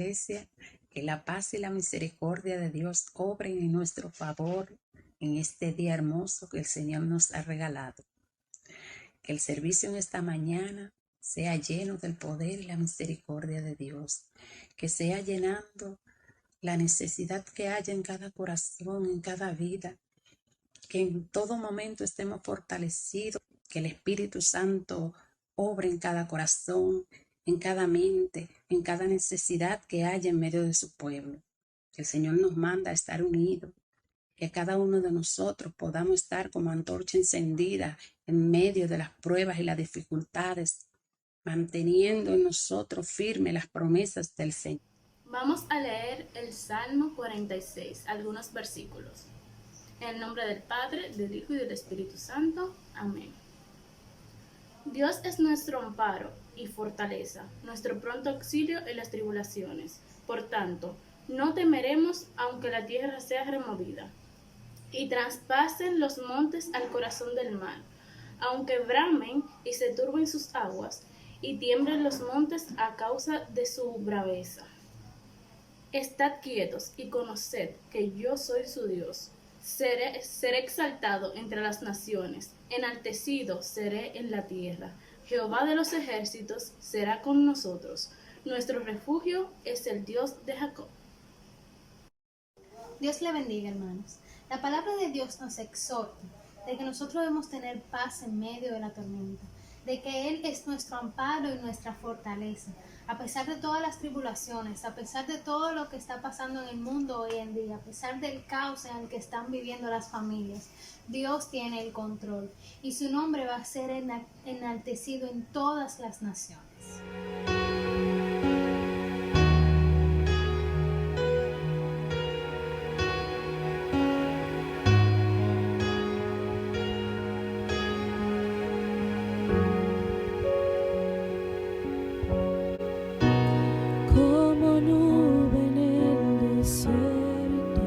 iglesia, que la paz y la misericordia de Dios obren en nuestro favor en este día hermoso que el Señor nos ha regalado. Que el servicio en esta mañana sea lleno del poder y la misericordia de Dios, que sea llenando la necesidad que haya en cada corazón, en cada vida, que en todo momento estemos fortalecidos, que el Espíritu Santo obre en cada corazón, en cada mente, en cada necesidad que haya en medio de su pueblo. Que el Señor nos manda a estar unidos, que cada uno de nosotros podamos estar como antorcha encendida en medio de las pruebas y las dificultades, manteniendo en nosotros firmes las promesas del Señor. Vamos a leer el Salmo 46, algunos versículos. En el nombre del Padre, del Hijo y del Espíritu Santo. Amén. Dios es nuestro amparo y fortaleza, nuestro pronto auxilio en las tribulaciones. Por tanto, no temeremos aunque la tierra sea removida y traspasen los montes al corazón del mar, aunque bramen y se turben sus aguas y tiemblen los montes a causa de su braveza. Estad quietos y conoced que yo soy su Dios. Seré exaltado entre las naciones, enaltecido seré en la tierra. Jehová de los ejércitos será con nosotros. Nuestro refugio es el Dios de Jacob. Dios le bendiga, hermanos. La palabra de Dios nos exhorta de que nosotros debemos tener paz en medio de la tormenta, de que Él es nuestro amparo y nuestra fortaleza, a pesar de todas las tribulaciones, a pesar de todo lo que está pasando en el mundo hoy en día, a pesar del caos en el que están viviendo las familias. Dios tiene el control y su nombre va a ser enaltecido en todas las naciones. Como nube en el desierto,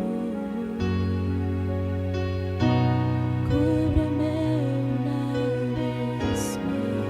cúbreme una vez más.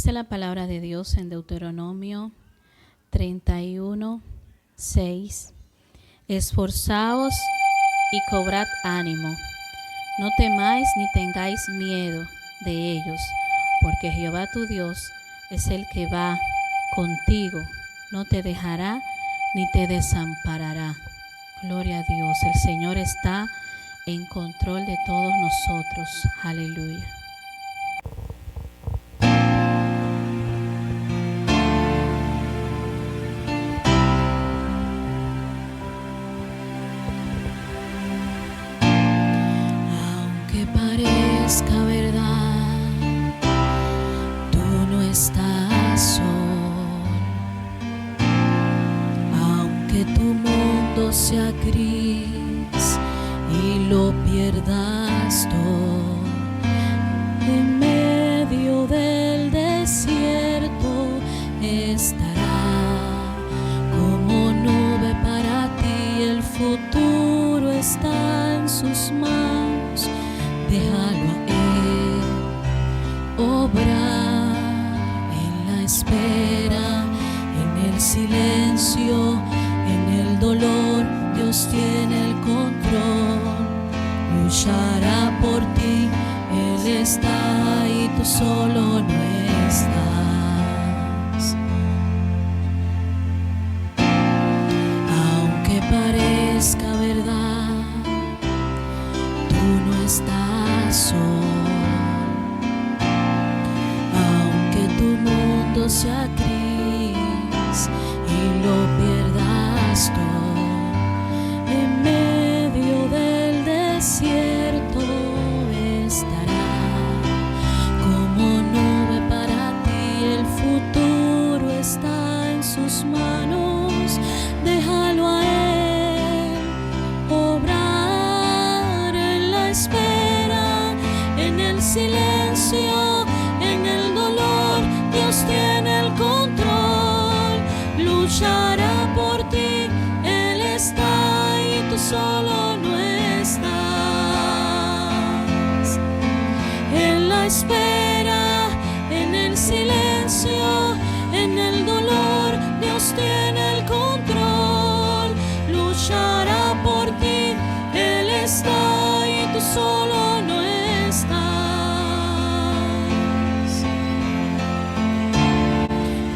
Dice la palabra de Dios en Deuteronomio 31:6. Esforzaos y cobrad ánimo. No temáis ni tengáis miedo de ellos, porque Jehová tu Dios es el que va contigo. No te dejará ni te desamparará. Gloria a Dios. El Señor está en control de todos nosotros. Aleluya. Aunque parezca verdad, tú no estás solo. Aunque tu mundo sea gris y lo pierdas todo, en medio del desierto estará como nube para ti. El futuro está en sus manos, déjalo a Él obrar. En la espera, en el silencio, en el dolor, Dios tiene el control. Luchará por ti, Él está y tú solo no estás. Aunque parezca verdad, tú no estás solo. Aunque tu mundo sea gris y lo pierdas todo, en medio del desierto estará como nube para ti. El futuro está en sus manos, déjalo a Él obrar. En la espera, en el silencio, en el dolor, Dios tiene el control. Luchará por ti, Él está y tú solo no estás. En la espera, en el silencio, en el dolor, Dios tiene el control. Luchará por ti, Él está y tú solo no estás.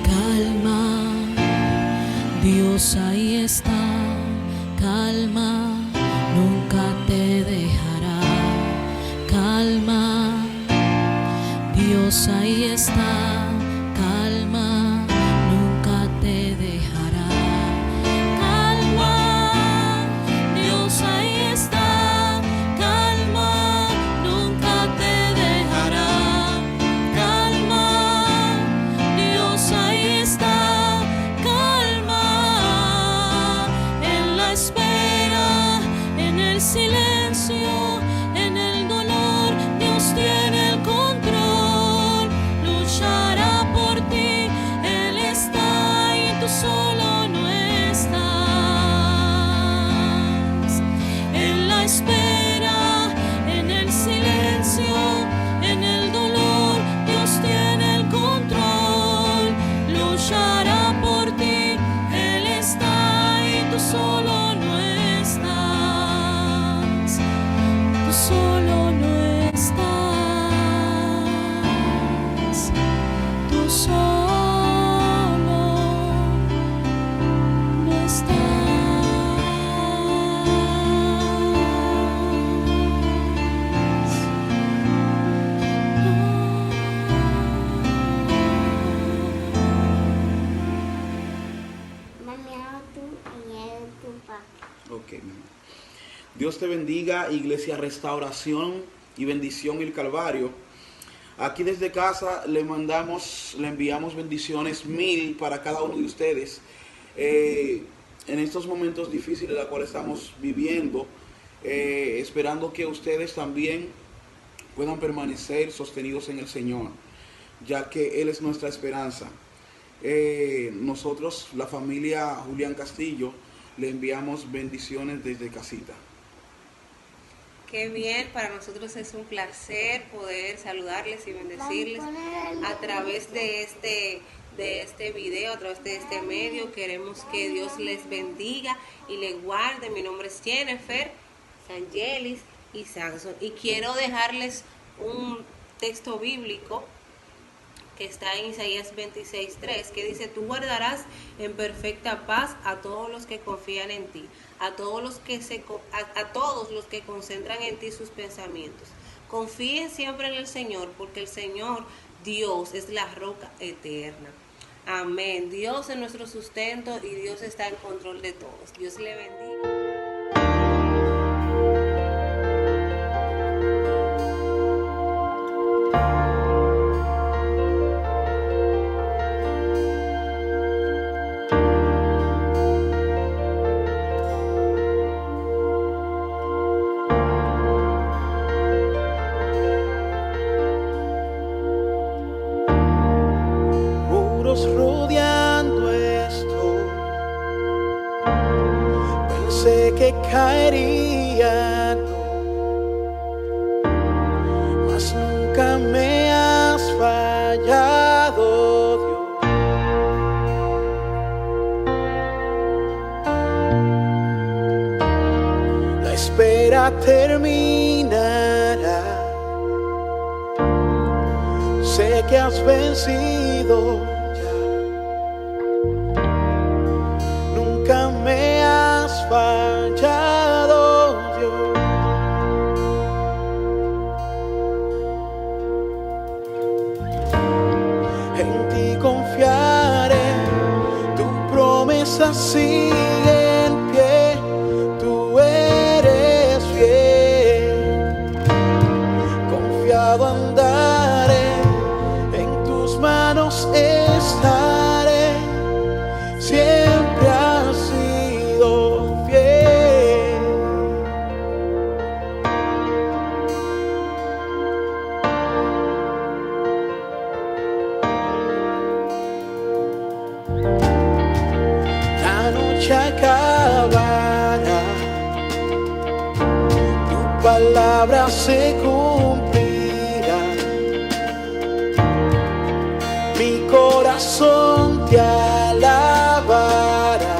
Calma, Dios ahí está. Calma, nunca te dejará. Calma, Dios ahí está. Calma, nunca te dejará. Calma, Dios ahí está. Calma, nunca te dejará. Calma, Dios ahí está. Calma, en la espera, en el silencio, en el dolor, Dios tiene el control. Luchará por ti, Él está y tú solo no estás. En la espera, en el silencio, en el dolor, Dios tiene el control. Luchará por ti, Él está y tú solo no estás. Tú solo no estás. Tú solo no estás. Ok, mi amor. Dios te bendiga, Iglesia Restauración y Bendición El Calvario. Aquí desde casa le enviamos bendiciones 1000 para cada uno de ustedes. En estos momentos difíciles los cuales estamos viviendo, esperando que ustedes también puedan permanecer sostenidos en el Señor, ya que Él es nuestra esperanza. Nosotros, la familia Julián Castillo, le enviamos bendiciones desde casita. Qué bien, para nosotros es un placer poder saludarles y bendecirles a través de este video, a través de este medio. Queremos que Dios les bendiga y les guarde. Mi nombre es Jennifer Sangelis y Sanson, y quiero dejarles un texto bíblico que está en Isaías 26:3, que dice: tú guardarás en perfecta paz a todos los que confían en ti, a todos los que concentran en ti sus pensamientos. Confíen siempre en el Señor, porque el Señor Dios es la roca eterna. Amén. Dios es nuestro sustento y Dios está en control de todos. Dios le bendiga. Rodeando esto, pensé que caerían, mas nunca me has fallado, Dios. La espera terminará, sé que has vencido. Me has fallado, Dios. En ti confiaré, tu promesa sigue en pie, tú eres fiel. Confiado andaré, en tus manos estaré, siempre has sido fiel. La noche acabará, tu palabra se cumplirá, mi corazón te alabará.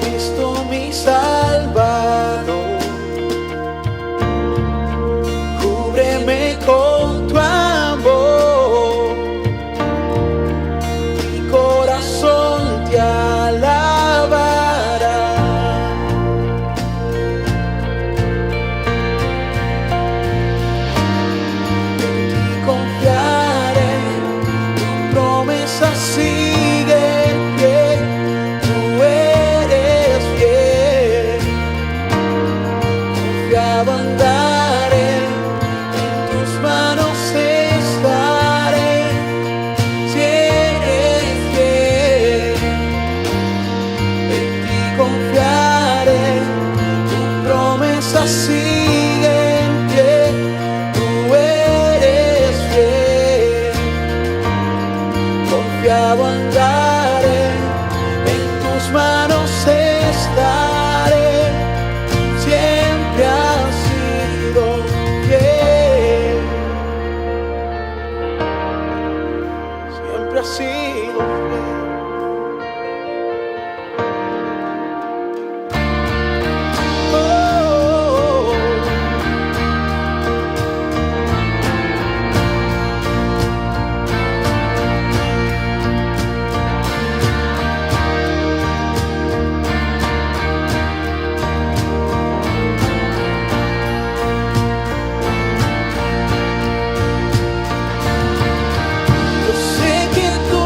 Cristo mi Salvador, cúbreme con tu amor, mi corazón te alabará. Confiaré, tu promesa sigue en pie, tú eres fiel. Confiado andaré, en tus manos estaré, si eres fiel. En ti confiaré, tu promesa sigue en pie, tú eres fiel. Confiado andaré, en tus manos estaré, siempre has sido fiel. Siempre has sido fiel. Oh. Yo sé que tú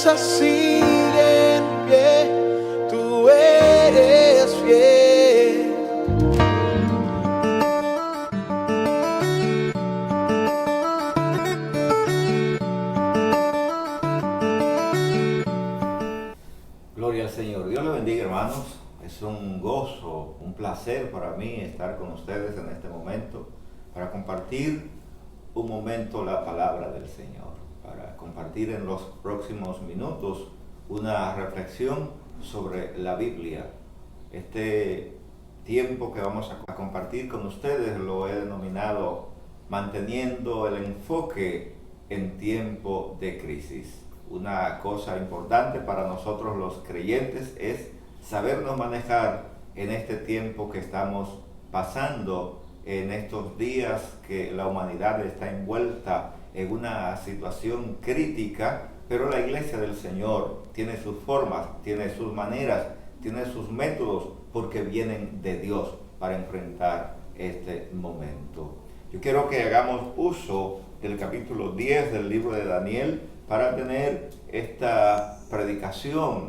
promesas siguen pie, tú eres fiel. Gloria al Señor. Dios le bendiga, hermanos. Es un gozo, un placer para mí estar con ustedes en este momento para compartir un momento la palabra del Señor, para compartir en los próximos minutos una reflexión sobre la Biblia. Este tiempo que vamos a compartir con ustedes lo he denominado manteniendo el enfoque en tiempo de crisis. Una cosa importante para nosotros los creyentes es sabernos manejar en este tiempo que estamos pasando, en estos días que la humanidad está envuelta en una situación crítica, pero la iglesia del Señor tiene sus formas, tiene sus maneras, tiene sus métodos, porque vienen de Dios para enfrentar este momento. Yo quiero que hagamos uso del capítulo 10 del libro de Daniel para tener esta predicación,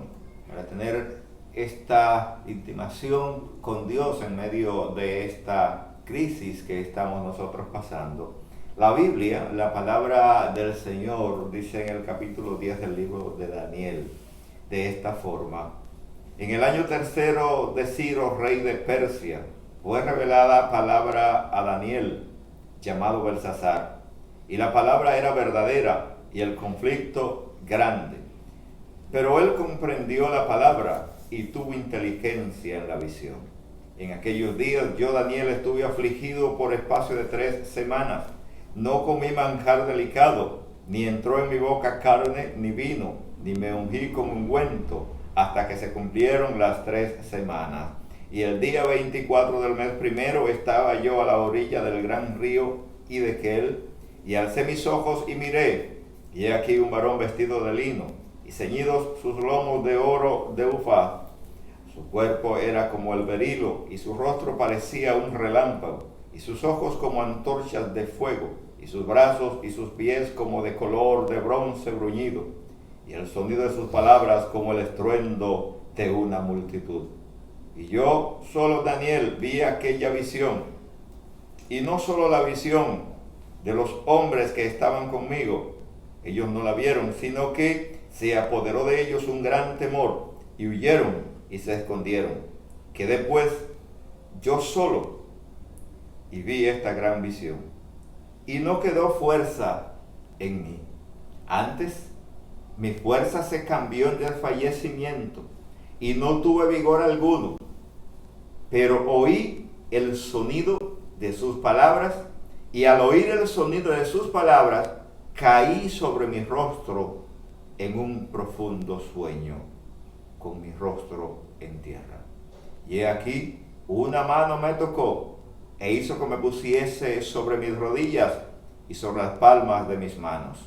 para tener esta intimación con Dios en medio de esta crisis que estamos nosotros pasando. La Biblia, la palabra del Señor, dice en el capítulo 10 del libro de Daniel, de esta forma: en el año tercero de Ciro, rey de Persia, fue revelada palabra a Daniel, llamado Belsasar, y la palabra era verdadera y el conflicto grande. Pero él comprendió la palabra y tuvo inteligencia en la visión. En aquellos días yo, Daniel, estuve afligido por espacio de 3 semanas. No comí manjar delicado, ni entró en mi boca carne ni vino, ni me ungí con ungüento, hasta que se cumplieron las 3 semanas. Y el día 24 del mes primero estaba yo a la orilla del gran río Hiddekel, y alcé mis ojos y miré, y he aquí un varón vestido de lino, y ceñidos sus lomos de oro de Ufaz. Su cuerpo era como el berilo, y su rostro parecía un relámpago, y sus ojos como antorchas de fuego, y sus brazos y sus pies como de color de bronce bruñido, y el sonido de sus palabras como el estruendo de una multitud. Y yo, solo Daniel, vi aquella visión, y no solo la visión de los hombres que estaban conmigo, ellos no la vieron, sino que se apoderó de ellos un gran temor, y huyeron y se escondieron. Quedé pues yo solo, y vi esta gran visión, y no quedó fuerza en mí. Antes, mi fuerza se cambió en desfallecimiento, y no tuve vigor alguno. Pero oí el sonido de sus palabras, y al oír el sonido de sus palabras, caí sobre mi rostro en un profundo sueño, con mi rostro en tierra. Y he aquí, una mano me tocó, e hizo que me pusiese sobre mis rodillas y sobre las palmas de mis manos.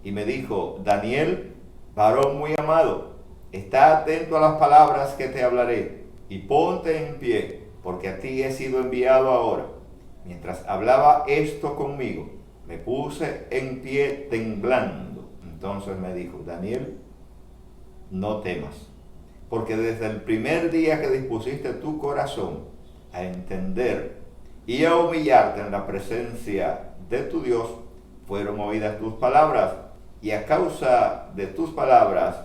Y me dijo: Daniel, varón muy amado, está atento a las palabras que te hablaré, y ponte en pie, porque a ti he sido enviado ahora. Mientras hablaba esto conmigo, me puse en pie temblando. Entonces me dijo: Daniel, no temas, porque desde el primer día que dispusiste tu corazón a entender y a humillarte en la presencia de tu Dios, fueron oídas tus palabras, y a causa de tus palabras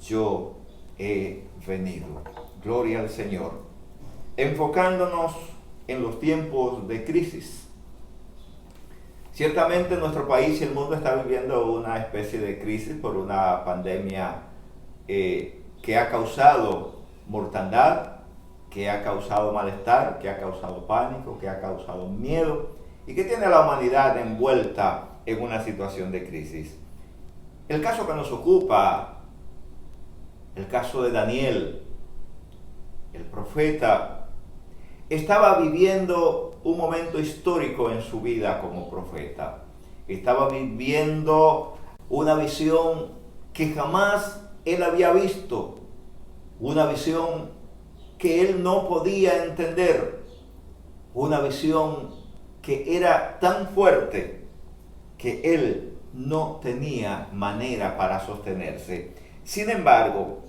yo he venido. Gloria al Señor. Enfocándonos en los tiempos de crisis. Ciertamente nuestro país y el mundo está viviendo una especie de crisis por una pandemia que ha causado mortandad, que ha causado malestar, que ha causado pánico, que ha causado miedo y que tiene a la humanidad envuelta en una situación de crisis. El caso que nos ocupa, el caso de Daniel, el profeta, estaba viviendo un momento histórico en su vida como profeta. Estaba viviendo una visión que jamás él había visto, una visión que él no podía entender, una visión que era tan fuerte que él no tenía manera para sostenerse. Sin embargo,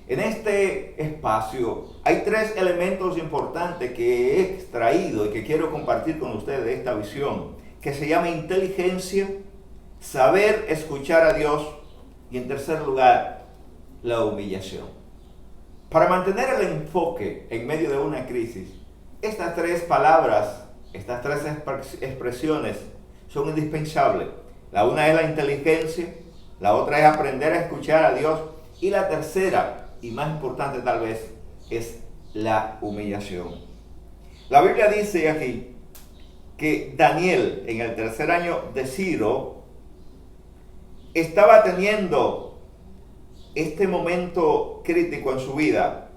en este espacio hay 3 elementos importantes que he extraído y que quiero compartir con ustedes de esta visión, que se llama inteligencia, saber escuchar a Dios y, en tercer lugar, la humillación. Para mantener el enfoque en medio de una crisis, estas 3 palabras, estas 3 expresiones son indispensables. La una es la inteligencia, la otra es aprender a escuchar a Dios y la tercera, y más importante tal vez, es la humillación. La Biblia dice aquí que Daniel, en el 3er año de Ciro, estaba teniendo este momento crítico en su vida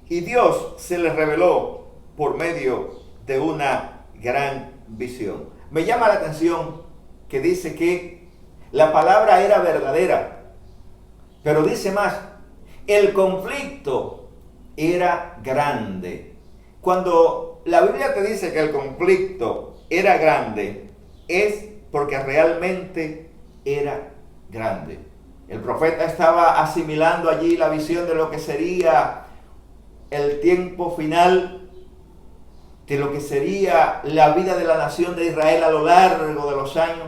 y Dios se le reveló por medio de una gran visión. Me llama la atención que dice que la palabra era verdadera, pero dice más, el conflicto era grande. Cuando la Biblia te dice que el conflicto era grande, es porque realmente era grande. El profeta estaba asimilando allí la visión de lo que sería el tiempo final, de lo que sería la vida de la nación de Israel a lo largo de los años,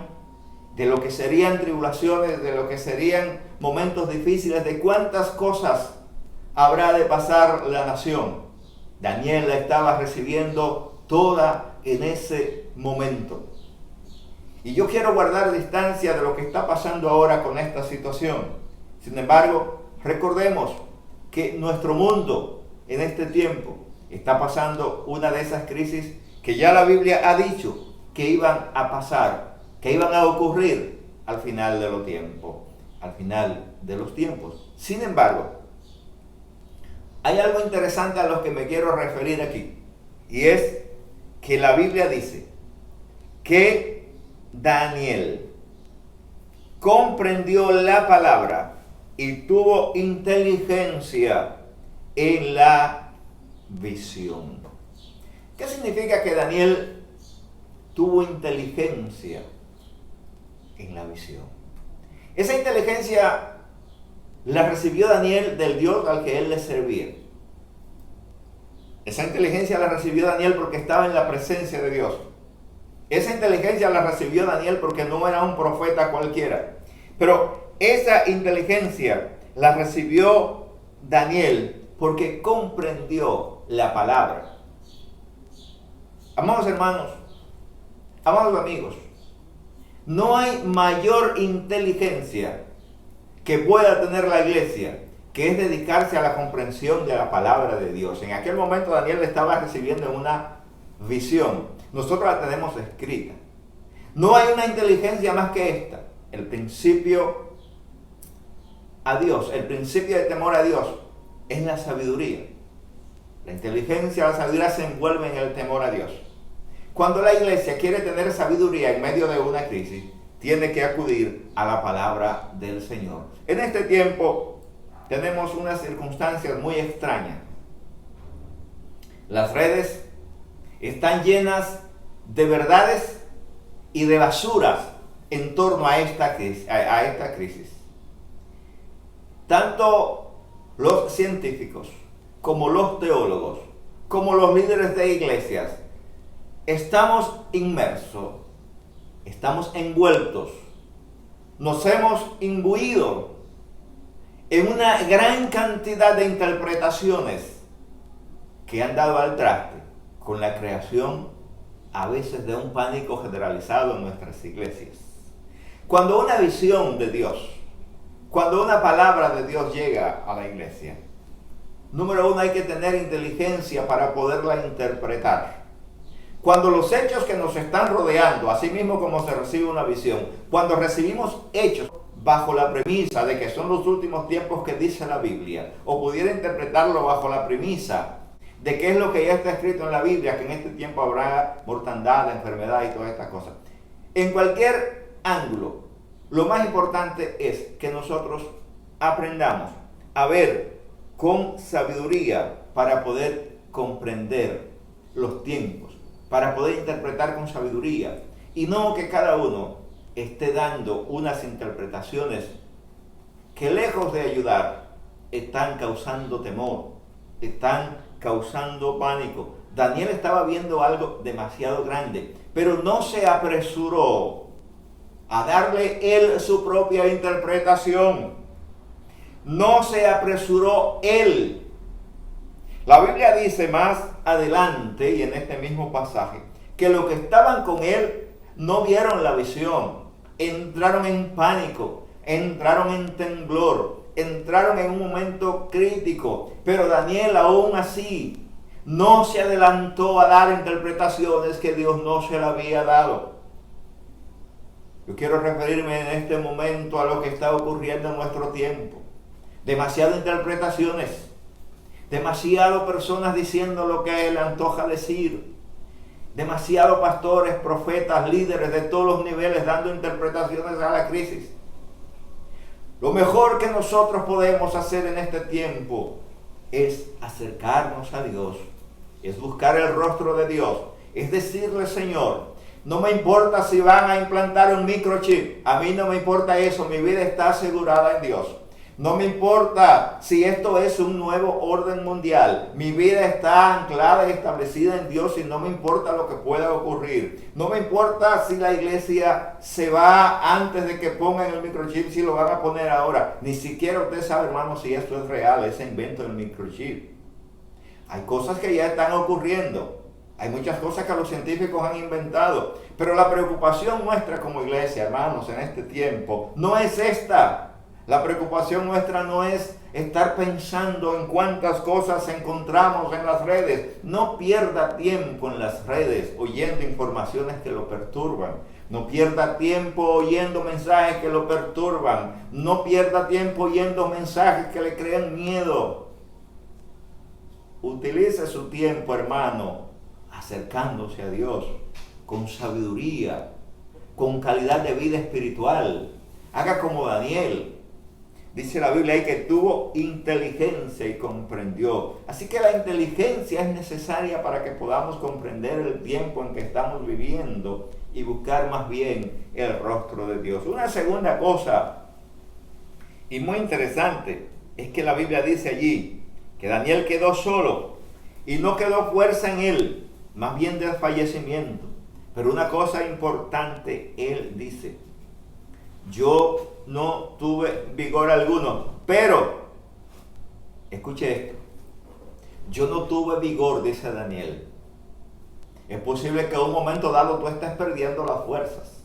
de lo que serían tribulaciones, de lo que serían momentos difíciles, de cuántas cosas habrá de pasar la nación. Daniel la estaba recibiendo toda en ese momento. Y yo quiero guardar distancia de lo que está pasando ahora con esta situación. Sin embargo, recordemos que nuestro mundo en este tiempo está pasando una de esas crisis que ya la Biblia ha dicho que iban a pasar, que iban a ocurrir al final de los tiempos, al final de los tiempos. Sin embargo, hay algo interesante a lo que me quiero referir aquí, y es que la Biblia dice que Daniel comprendió la palabra y tuvo inteligencia en la visión. ¿Qué significa que Daniel tuvo inteligencia en la visión? Esa inteligencia la recibió Daniel del Dios al que él le servía. Esa inteligencia la recibió Daniel porque estaba en la presencia de Dios. Esa inteligencia la recibió Daniel porque no era un profeta cualquiera. Pero esa inteligencia la recibió Daniel porque comprendió la palabra. Amados hermanos, amados amigos, no hay mayor inteligencia que pueda tener la iglesia, que es dedicarse a la comprensión de la palabra de Dios. En aquel momento Daniel estaba recibiendo una visión. Nosotros la tenemos escrita. No hay una inteligencia más que esta. El principio a Dios, el principio de temor a Dios es la sabiduría. La inteligencia, la sabiduría se envuelve en el temor a Dios. Cuando la iglesia quiere tener sabiduría en medio de una crisis, tiene que acudir a la palabra del Señor. En este tiempo tenemos unas circunstancias muy extrañas. Las redes están llenas de verdades y de basuras en torno a esta crisis. Tanto los científicos como los teólogos, como los líderes de iglesias, estamos inmersos, estamos envueltos, nos hemos imbuido en una gran cantidad de interpretaciones que han dado al traste con la creación a veces de un pánico generalizado en nuestras iglesias. Cuando una visión de Dios, cuando una palabra de Dios llega a la iglesia, número uno, hay que tener inteligencia para poderla interpretar. Cuando los hechos que nos están rodeando, así mismo como se recibe una visión, cuando recibimos hechos bajo la premisa de que son los últimos tiempos que dice la Biblia, o pudiera interpretarlo bajo la premisa de qué es lo que ya está escrito en la Biblia, que en este tiempo habrá mortandad, enfermedad y todas estas cosas. En cualquier ángulo, lo más importante es que nosotros aprendamos a ver con sabiduría para poder comprender los tiempos, para poder interpretar con sabiduría, y no que cada uno esté dando unas interpretaciones que lejos de ayudar, están causando temor, están causando pánico. Daniel estaba viendo algo demasiado grande, pero no se apresuró a darle él su propia interpretación. No se apresuró él. La Biblia dice más adelante, y en este mismo pasaje, que los que estaban con él no vieron la visión, entraron en pánico, entraron en temblor, entraron en un momento crítico. Pero Daniel aún así no se adelantó a dar interpretaciones que Dios no se le había dado. Yo quiero referirme en este momento a lo que está ocurriendo en nuestro tiempo. Demasiadas interpretaciones, demasiadas personas diciendo lo que le antoja decir, demasiados pastores, profetas, líderes de todos los niveles dando interpretaciones a la crisis. Lo mejor que nosotros podemos hacer en este tiempo es acercarnos a Dios, es buscar el rostro de Dios, es decirle: Señor, no me importa si van a implantar un microchip, a mí no me importa eso, mi vida está asegurada en Dios. No me importa si esto es un nuevo orden mundial, mi vida está anclada y establecida en Dios y no me importa lo que pueda ocurrir. No me importa si la iglesia se va antes de que pongan el microchip, si lo van a poner ahora. Ni siquiera usted sabe, hermano, si esto es real, ese invento del microchip. Hay cosas que ya están ocurriendo. Hay muchas cosas que los científicos han inventado. Pero la preocupación nuestra como iglesia, hermanos, en este tiempo, no es esta. La preocupación nuestra no es estar pensando en cuántas cosas encontramos en las redes. No pierda tiempo en las redes oyendo informaciones que lo perturban. No pierda tiempo oyendo mensajes que lo perturban. No pierda tiempo oyendo mensajes que le crean miedo. Utilice su tiempo, hermano, acercándose a Dios con sabiduría, con calidad de vida espiritual. Haga como Daniel. Dice la Biblia ahí que tuvo inteligencia y comprendió. Así que la inteligencia es necesaria para que podamos comprender el tiempo en que estamos viviendo y buscar más bien el rostro de Dios. Una segunda cosa, y muy interesante, es que la Biblia dice allí que Daniel quedó solo y no quedó fuerza en él, más bien desfallecimiento. Pero una cosa importante, él dice: yo no tuve vigor alguno, pero, escuche esto, yo no tuve vigor, dice Daniel. Es posible que a un momento dado tú estés perdiendo las fuerzas.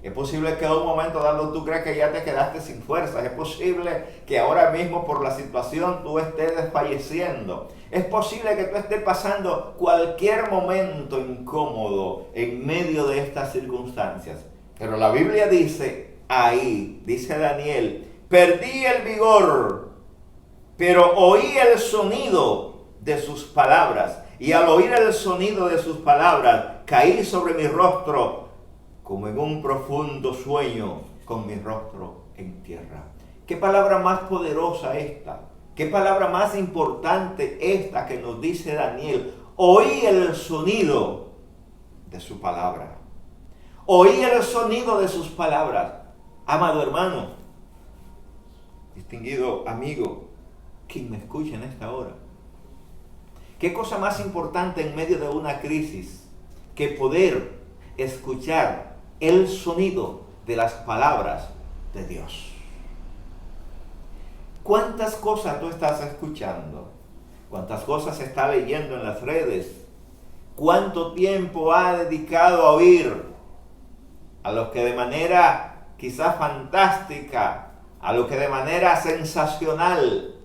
Es posible que a un momento dado tú creas que ya te quedaste sin fuerzas. Es posible que ahora mismo por la situación tú estés desfalleciendo. Es posible que tú estés pasando cualquier momento incómodo en medio de estas circunstancias. Pero la Biblia dice ahí, dice Daniel: perdí el vigor, pero oí el sonido de sus palabras. Y al oír el sonido de sus palabras, caí sobre mi rostro como en un profundo sueño, con mi rostro en tierra. ¿Qué palabra más poderosa esta? ¿Qué palabra más importante esta que nos dice Daniel? Oí el sonido de su palabra. Oí el sonido de sus palabras. Amado hermano, distinguido amigo, quien me escucha en esta hora, ¿qué cosa más importante en medio de una crisis que poder escuchar el sonido de las palabras de Dios? ¿Cuántas cosas tú estás escuchando? ¿Cuántas cosas está leyendo en las redes? ¿Cuánto tiempo ha dedicado a oír a los que de manera quizás fantástica, a lo que de manera sensacional,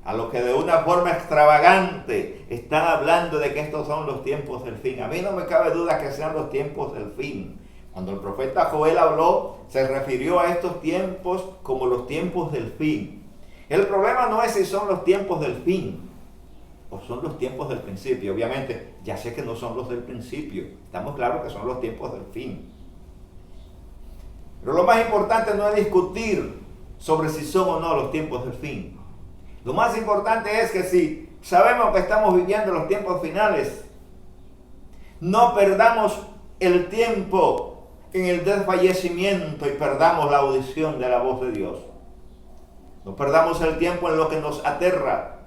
a lo que de una forma extravagante están hablando de que estos son los tiempos del fin? A mí no me cabe duda que sean los tiempos del fin. Cuando el profeta Joel habló, se refirió a estos tiempos como los tiempos del fin. El problema no es si son los tiempos del fin o son los tiempos del principio. Obviamente, ya sé que no son los del principio. Estamos claros que son los tiempos del fin. Pero lo más importante no es discutir sobre si son o no los tiempos del fin. Lo más importante es que si sabemos que estamos viviendo los tiempos finales, no perdamos el tiempo en el desfallecimiento y perdamos la audición de la voz de Dios. No perdamos el tiempo en lo que nos aterra.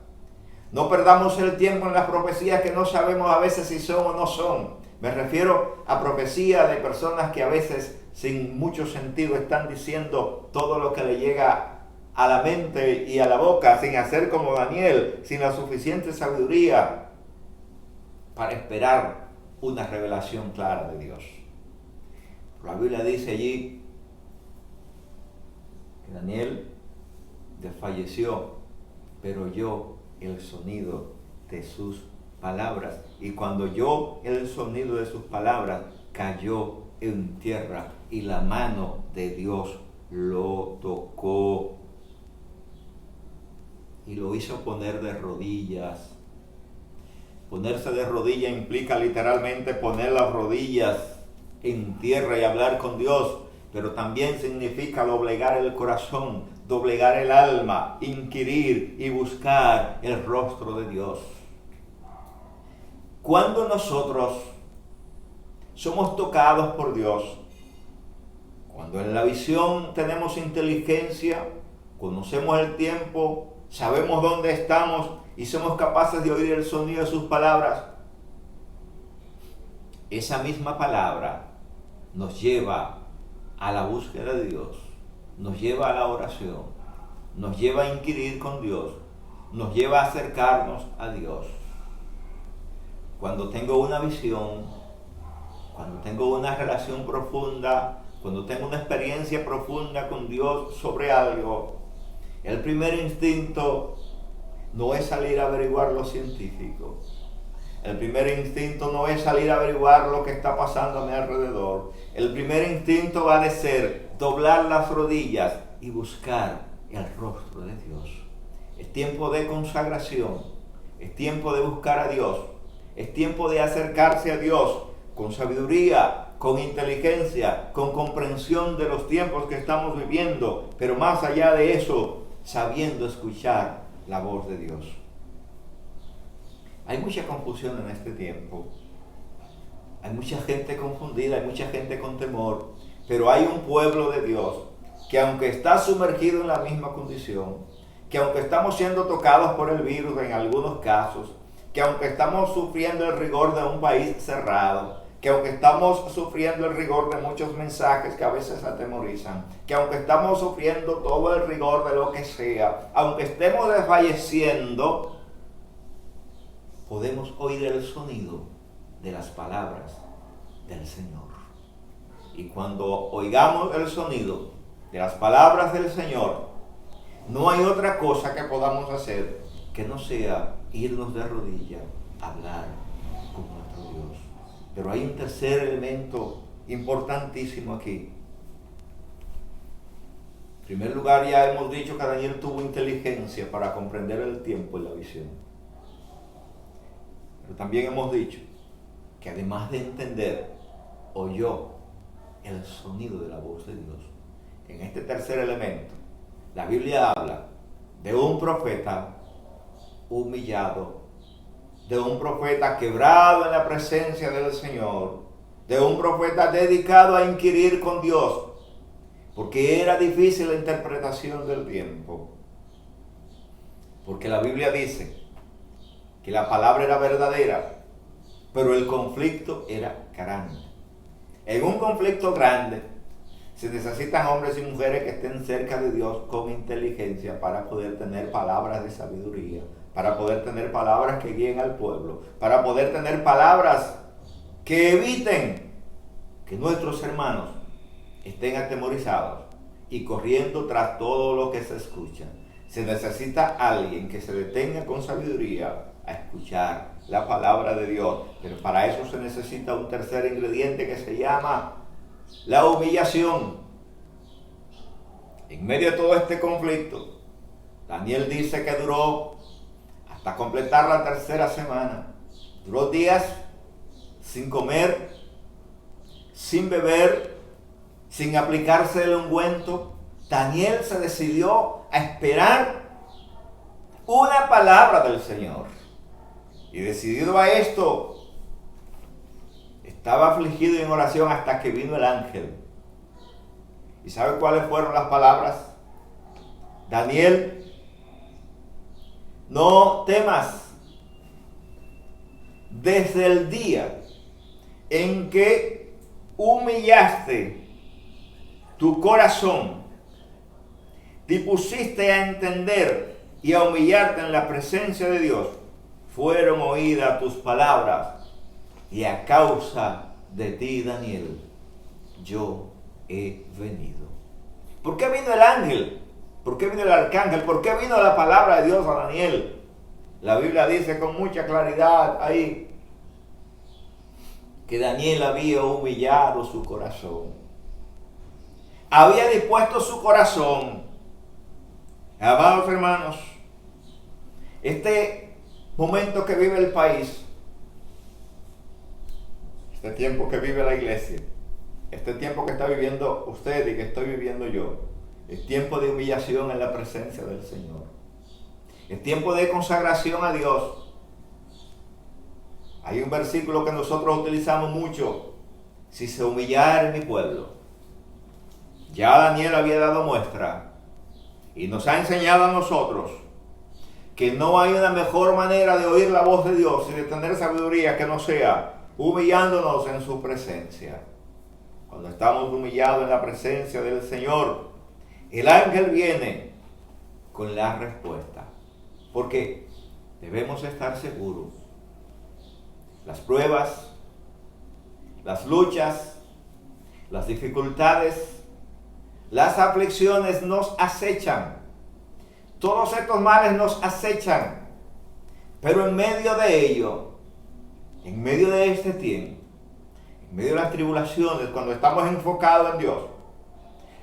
No perdamos el tiempo en las profecías que no sabemos a veces si son o no son. Me refiero a profecías de personas que a veces sin mucho sentido están diciendo todo lo que le llega a la mente y a la boca, sin hacer como Daniel, sin la suficiente sabiduría para esperar una revelación clara de Dios. La Biblia dice allí que Daniel desfalleció, pero oyó el sonido de sus palabras. Y cuando oyó el sonido de sus palabras, cayó en tierra y la mano de Dios lo tocó y lo hizo poner de rodillas. Ponerse de rodillas implica literalmente poner las rodillas en tierra y hablar con Dios, pero también significa doblegar el corazón, doblegar el alma, inquirir y buscar el rostro de Dios. Cuando nosotros somos tocados por Dios, cuando en la visión tenemos inteligencia, conocemos el tiempo, sabemos dónde estamos y somos capaces de oír el sonido de sus palabras, esa misma palabra nos lleva a la búsqueda de Dios, nos lleva a la oración, nos lleva a inquirir con Dios, nos lleva a acercarnos a Dios. Cuando tengo una visión, cuando tengo una relación profunda, cuando tengo una experiencia profunda con Dios sobre algo, el primer instinto no es salir a averiguar lo científico. El primer instinto no es salir a averiguar lo que está pasando a mi alrededor. El primer instinto va a ser doblar las rodillas y buscar el rostro de Dios. Es tiempo de consagración, es tiempo de buscar a Dios, es tiempo de acercarse a Dios con sabiduría, con inteligencia, con comprensión de los tiempos que estamos viviendo, pero más allá de eso, sabiendo escuchar la voz de Dios. Hay mucha confusión en este tiempo, hay mucha gente confundida, hay mucha gente con temor, pero hay un pueblo de Dios que aunque está sumergido en la misma condición, que aunque estamos siendo tocados por el virus en algunos casos, que aunque estamos sufriendo el rigor de un país cerrado, que aunque estamos sufriendo el rigor de muchos mensajes que a veces atemorizan, que aunque estamos sufriendo todo el rigor de lo que sea, aunque estemos desfalleciendo, podemos oír el sonido de las palabras del Señor. Y cuando oigamos el sonido de las palabras del Señor, no hay otra cosa que podamos hacer que no sea irnos de rodillas a hablar con nuestro Dios. Pero hay un tercer elemento importantísimo aquí. En primer lugar, ya hemos dicho que Daniel tuvo inteligencia para comprender el tiempo y la visión. Pero también hemos dicho que además de entender, oyó el sonido de la voz de Dios. En este tercer elemento, la Biblia habla de un profeta humillado, de un profeta quebrado en la presencia del Señor, de un profeta dedicado a inquirir con Dios, porque era difícil la interpretación del tiempo. Porque la Biblia dice que la palabra era verdadera, pero el conflicto era grande. En un conflicto grande se necesitan hombres y mujeres que estén cerca de Dios con inteligencia para poder tener palabras de sabiduría, para poder tener palabras que guíen al pueblo, para poder tener palabras que eviten que nuestros hermanos estén atemorizados y corriendo tras todo lo que se escucha. Se necesita alguien que se detenga con sabiduría a escuchar la palabra de Dios, pero para eso se necesita un tercer ingrediente que se llama la humillación. En medio de todo este conflicto, Daniel dice que duró hasta completar la tercera semana. Duró días sin comer, sin beber, sin aplicarse el ungüento. Daniel se decidió a esperar una palabra del Señor. Y decidido a esto, estaba afligido en oración hasta que vino el ángel. ¿Y sabe cuáles fueron las palabras Daniel, no temas. Desde el día en que humillaste tu corazón, te pusiste a entender y a humillarte en la presencia de Dios, fueron oídas tus palabras, y a causa de ti, Daniel, yo he venido. ¿Por qué vino el ángel? ¿Por qué vino el arcángel? ¿Por qué vino la palabra de Dios a Daniel? La Biblia dice con mucha claridad ahí que Daniel había humillado su corazón. Había dispuesto su corazón. Amados hermanos, este momento que vive el país, este tiempo que vive la iglesia, este tiempo que está viviendo usted y que estoy viviendo yo, es tiempo de humillación en la presencia del Señor. Es tiempo de consagración a Dios. Hay un versículo que nosotros utilizamos mucho: si se humillare mi pueblo. Ya Daniel había dado muestra y nos ha enseñado a nosotros que no hay una mejor manera de oír la voz de Dios y de tener sabiduría que no sea humillándonos en su presencia. Cuando estamos humillados en la presencia del Señor, el ángel viene con la respuesta. Porque debemos estar seguros. Las pruebas, las luchas, las dificultades, las aflicciones nos acechan. Todos estos males nos acechan. Pero en medio de ello, en medio de este tiempo, en medio de las tribulaciones, cuando estamos enfocados en Dios,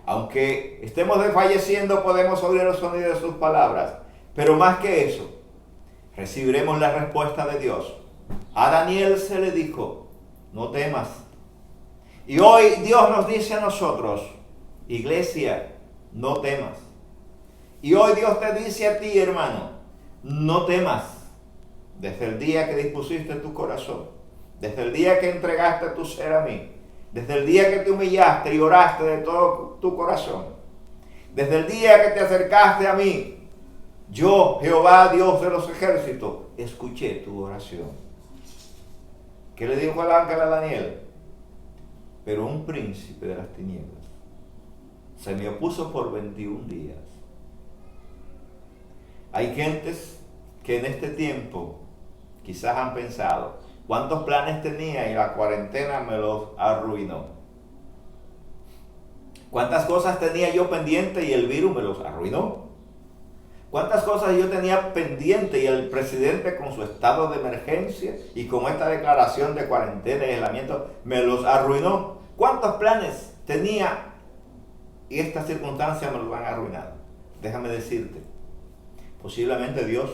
aunque estemos desfalleciendo, podemos oír el sonido de sus palabras. Pero más que eso, recibiremos la respuesta de Dios. A Daniel se le dijo: no temas. Y hoy Dios nos dice a nosotros: iglesia, no temas. Y hoy Dios te dice a ti, hermano: no temas. Desde el día que dispusiste tu corazón, desde el día que entregaste tu ser a mí, desde el día que te humillaste y oraste de todo tu corazón, desde el día que te acercaste a mí, yo, Jehová, Dios de los ejércitos, escuché tu oración. ¿Qué le dijo el ángel a Daniel? Pero un príncipe de las tinieblas se me opuso por 21 días. Hay gentes que en este tiempo quizás han pensado: ¿cuántos planes tenía y la cuarentena me los arruinó? ¿Cuántas cosas tenía yo pendiente y el virus me los arruinó? ¿Cuántas cosas yo tenía pendiente y el presidente con su estado de emergencia y con esta declaración de cuarentena y aislamiento me los arruinó? ¿Cuántos planes tenía y estas circunstancias me los han arruinado? Déjame decirte, posiblemente Dios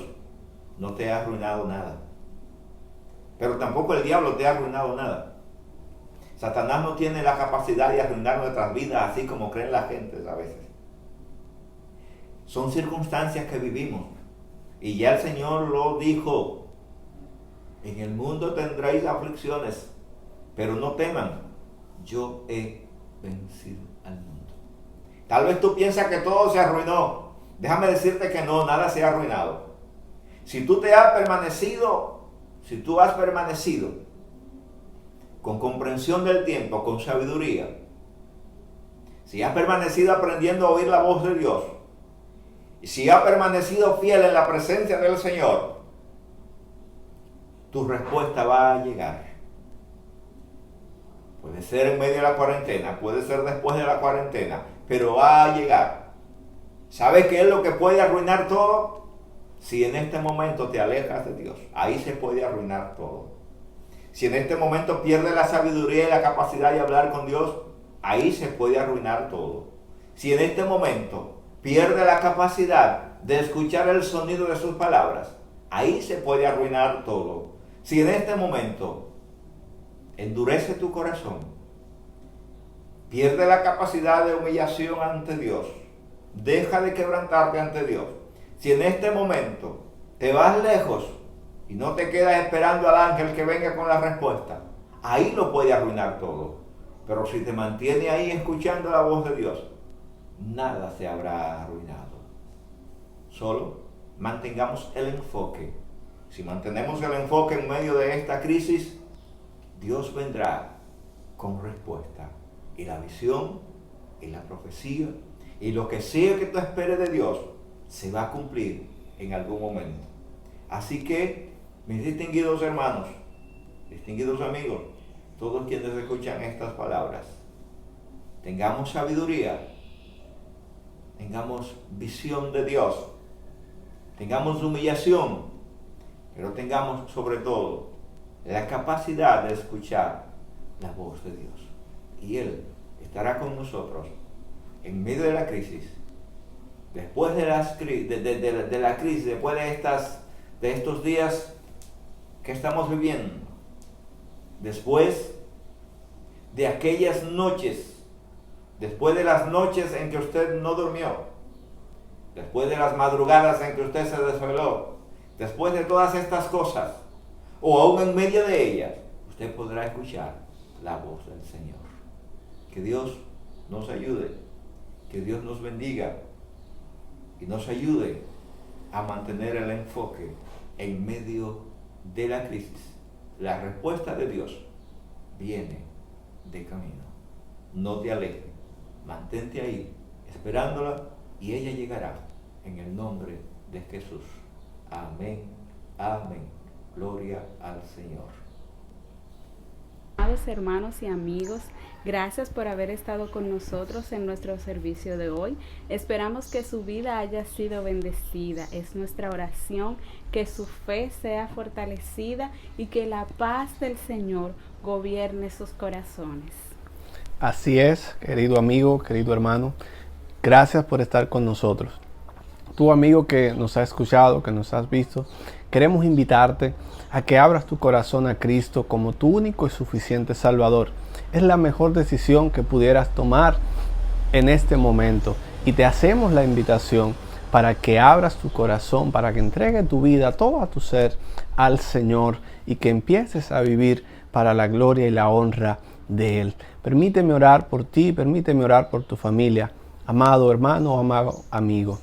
no te ha arruinado nada, pero tampoco el diablo te ha arruinado nada. Satanás no tiene la capacidad de arruinar nuestras vidas así como creen la gente a veces. Son circunstancias que vivimos. Y ya el Señor lo dijo: en el mundo tendréis aflicciones, pero no teman, yo he vencido al mundo. Tal vez tú piensas que todo se arruinó. Déjame decirte que no, nada se ha arruinado. Si tú has permanecido con comprensión del tiempo, con sabiduría, si has permanecido aprendiendo a oír la voz de Dios, y si has permanecido fiel en la presencia del Señor, tu respuesta va a llegar. Puede ser en medio de la cuarentena, puede ser después de la cuarentena, pero va a llegar. ¿Sabes qué es lo que puede arruinar todo? Si en este momento te alejas de Dios, ahí se puede arruinar todo. Si en este momento pierdes la sabiduría y la capacidad de hablar con Dios, ahí se puede arruinar todo. Si en este momento pierde la capacidad de escuchar el sonido de sus palabras, ahí se puede arruinar todo. Si en este momento endurece tu corazón, pierde la capacidad de humillación ante Dios, deja de quebrantarte ante Dios. Si en este momento te vas lejos y no te quedas esperando al ángel que venga con la respuesta, ahí lo puede arruinar todo. Pero si te mantiene ahí escuchando la voz de Dios, nada se habrá arruinado. Solo mantengamos el enfoque. Si mantenemos el enfoque en medio de esta crisis, Dios vendrá con respuesta. Y la visión, y la profecía, y lo que sea que tú esperes de Dios, se va a cumplir en algún momento. Así que, mis distinguidos hermanos, distinguidos amigos, todos quienes escuchan estas palabras, tengamos sabiduría, tengamos visión de Dios, tengamos humillación, pero tengamos sobre todo la capacidad de escuchar la voz de Dios. Y Él estará con nosotros en medio de la crisis, después de la crisis, después de estos días que estamos viviendo, después de aquellas noches, después de las noches en que usted no durmió, después de las madrugadas en que usted se desveló, después de todas estas cosas, o aún en medio de ellas, usted podrá escuchar la voz del Señor. Que Dios nos ayude, que Dios nos bendiga y nos ayude a mantener el enfoque en medio de la crisis. La respuesta de Dios viene de camino. No te alejes, mantente ahí, esperándola, y ella llegará en el nombre de Jesús. Amén, amén. Gloria al Señor. Amados hermanos y amigos, gracias por haber estado con nosotros en nuestro servicio de hoy. Esperamos que su vida haya sido bendecida. Es nuestra oración que su fe sea fortalecida y que la paz del Señor gobierne sus corazones. Así es, querido amigo, querido hermano. Gracias por estar con nosotros. Tu amigo que nos ha escuchado, que nos has visto, queremos invitarte a que abras tu corazón a Cristo como tu único y suficiente Salvador. Es la mejor decisión que pudieras tomar en este momento, y te hacemos la invitación para que abras tu corazón, para que entregues tu vida, todo a tu ser, al Señor, y que empieces a vivir para la gloria y la honra de Él. Permíteme orar por ti, permíteme orar por tu familia, amado hermano, amado amigo.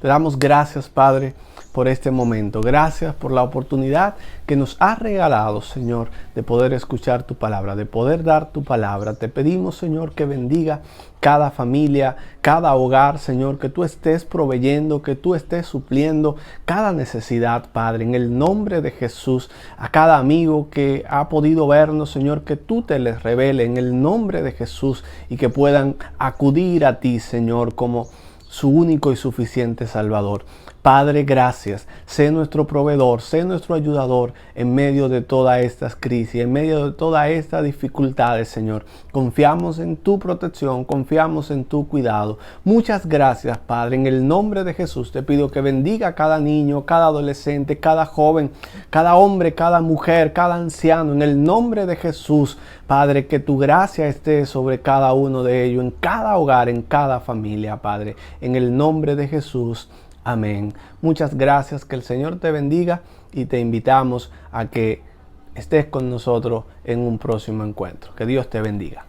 Te damos gracias, Padre, por este momento. Gracias por la oportunidad que nos has regalado, Señor, de poder escuchar tu palabra, de poder dar tu palabra. Te pedimos, Señor, que bendiga cada familia, cada hogar, Señor, que tú estés proveyendo, que tú estés supliendo cada necesidad, Padre. En el nombre de Jesús, a cada amigo que ha podido vernos, Señor, que tú te les revele en el nombre de Jesús, y que puedan acudir a ti, Señor, como su único y suficiente Salvador. Padre, gracias. Sé nuestro proveedor, sé nuestro ayudador en medio de todas estas crisis, en medio de todas estas dificultades, Señor. Confiamos en tu protección, confiamos en tu cuidado. Muchas gracias, Padre. En el nombre de Jesús te pido que bendiga a cada niño, cada adolescente, cada joven, cada hombre, cada mujer, cada anciano. En el nombre de Jesús, Padre, que tu gracia esté sobre cada uno de ellos, en cada hogar, en cada familia, Padre. En el nombre de Jesús. Amén. Muchas gracias, que el Señor te bendiga, y te invitamos a que estés con nosotros en un próximo encuentro. Que Dios te bendiga.